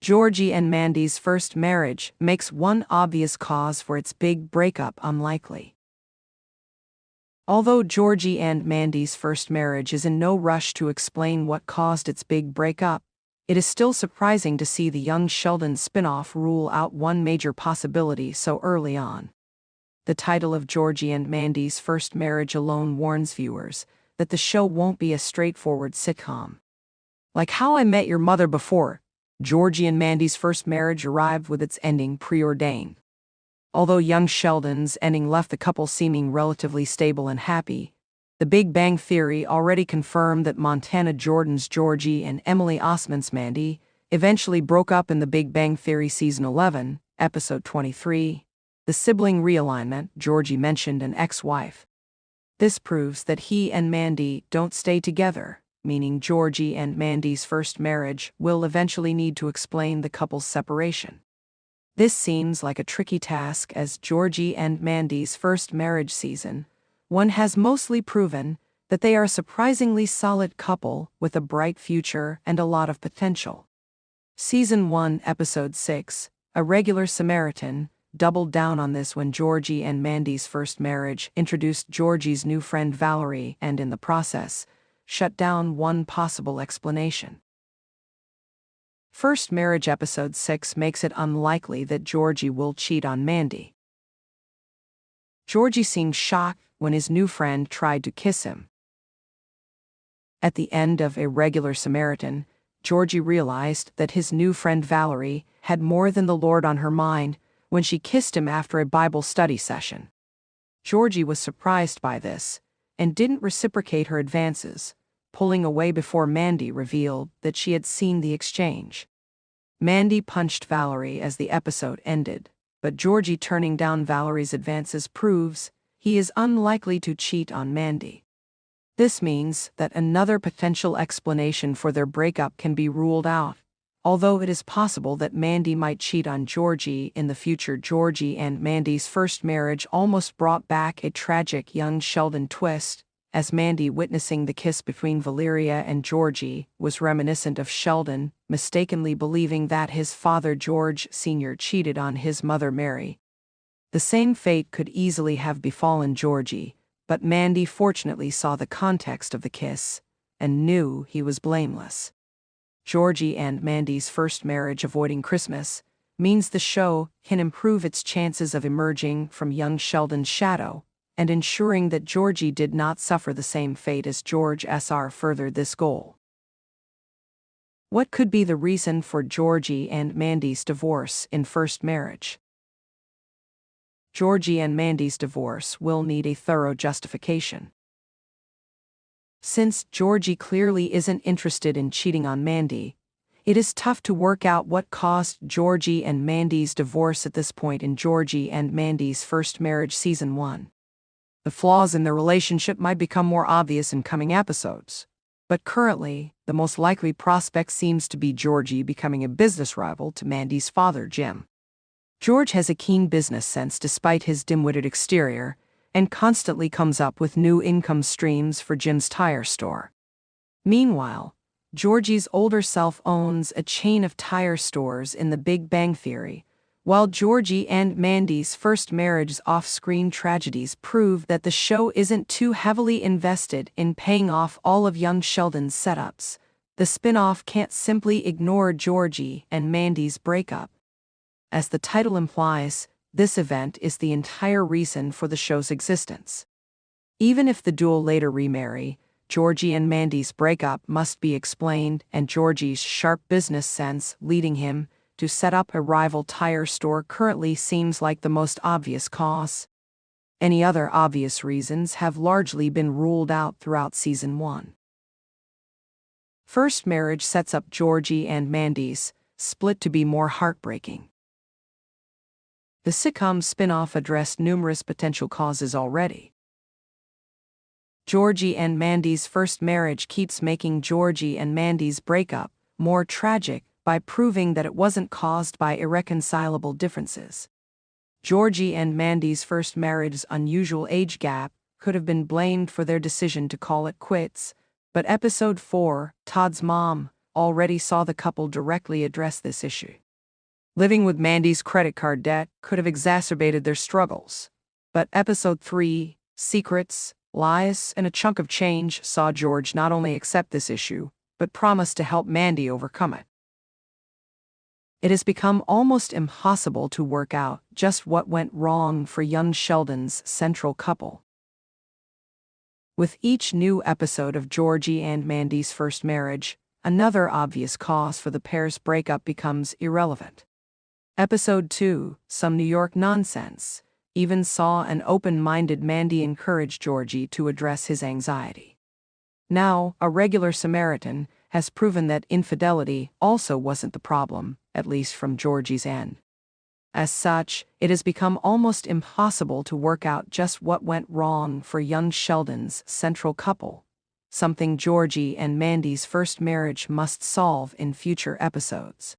Georgie and Mandy's first marriage makes one obvious cause for its big breakup unlikely. Although Georgie and Mandy's first marriage is in no rush to explain what caused its big breakup, it is still surprising to see the Young Sheldon spin-off rule out one major possibility so early on. The title of Georgie and Mandy's first marriage alone warns viewers that the show won't be a straightforward sitcom. Like How I Met Your Mother before, Georgie and Mandy's first marriage arrived with its ending preordained. Although Young Sheldon's ending left the couple seeming relatively stable and happy, The Big Bang Theory already confirmed that Montana Jordan's Georgie and Emily Osment's Mandy eventually broke up in The Big Bang Theory Season 11, Episode 23, The Sibling Realignment. Georgie mentioned an ex-wife. This proves that he and Mandy don't stay together, meaning Georgie and Mandy's first marriage will eventually need to explain the couple's separation. This seems like a tricky task, as Georgie and Mandy's first marriage season one has mostly proven that they are a surprisingly solid couple with a bright future and a lot of potential. Season 1, Episode 6, A Regular Samaritan, doubled down on this when Georgie and Mandy's first marriage introduced Georgie's new friend Valerie and, in the process, shut down one possible explanation. First Marriage Episode 6 makes it unlikely that Georgie will cheat on Mandy. Georgie seemed shocked when his new friend tried to kiss him. At the end of A Regular Samaritan, Georgie realized that his new friend Valerie had more than the Lord on her mind when she kissed him after a Bible study session. Georgie was surprised by this and didn't reciprocate her advances, pulling away before Mandy revealed that she had seen the exchange. Mandy punched Valerie as the episode ended, but Georgie turning down Valerie's advances proves he is unlikely to cheat on Mandy. This means that another potential explanation for their breakup can be ruled out. Although it is possible that Mandy might cheat on Georgie in the future, Georgie and Mandy's first marriage almost brought back a tragic Young Sheldon twist, as Mandy witnessing the kiss between Valeria and Georgie was reminiscent of Sheldon mistakenly believing that his father George Sr. cheated on his mother Mary. The same fate could easily have befallen Georgie, but Mandy fortunately saw the context of the kiss and knew he was blameless. Georgie and Mandy's first marriage avoiding Christmas means the show can improve its chances of emerging from Young Sheldon's shadow and ensuring that Georgie did not suffer the same fate as George Sr. furthered this goal. What could be the reason for Georgie and Mandy's divorce in first marriage? Georgie and Mandy's divorce will need a thorough justification. Since Georgie clearly isn't interested in cheating on Mandy, it is tough to work out what caused Georgie and Mandy's divorce at this point in Georgie and Mandy's first marriage Season 1. The flaws in their relationship might become more obvious in coming episodes, but currently, the most likely prospect seems to be Georgie becoming a business rival to Mandy's father, Jim. George has a keen business sense despite his dim-witted exterior, and constantly comes up with new income streams for Jim's tire store. Meanwhile, Georgie's older self owns a chain of tire stores in The Big Bang Theory, while Georgie and Mandy's first marriage's off-screen tragedies prove that the show isn't too heavily invested in paying off all of Young Sheldon's setups. The spin-off can't simply ignore Georgie and Mandy's breakup. As the title implies, this event is the entire reason for the show's existence. Even if the duo later remarry, Georgie and Mandy's breakup must be explained, and Georgie's sharp business sense leading him to set up a rival tire store currently seems like the most obvious cause. Any other obvious reasons have largely been ruled out throughout Season 1. First marriage sets up Georgie and Mandy's split to be more heartbreaking. The sitcom spin-off addressed numerous potential causes already. Georgie and Mandy's first marriage keeps making Georgie and Mandy's breakup more tragic by proving that it wasn't caused by irreconcilable differences. Georgie and Mandy's first marriage's unusual age gap could have been blamed for their decision to call it quits, but Episode 4, Todd's Mom, already saw the couple directly address this issue. Living with Mandy's credit card debt could have exacerbated their struggles. But episode 3, Secrets, Lies, and a Chunk of Change saw George not only accept this issue, but promise to help Mandy overcome it. It has become almost impossible to work out just what went wrong for young Sheldon's central couple. With each new episode of Georgie and Mandy's first marriage, another obvious cause for the pair's breakup becomes irrelevant. Episode 2, Some New York Nonsense, even saw an open-minded Mandy encourage Georgie to address his anxiety. Now, a regular Samaritan has proven that infidelity also wasn't the problem, at least from Georgie's end. As such, it has become almost impossible to work out just what went wrong for young Sheldon's central couple, something Georgie and Mandy's first marriage must solve in future episodes.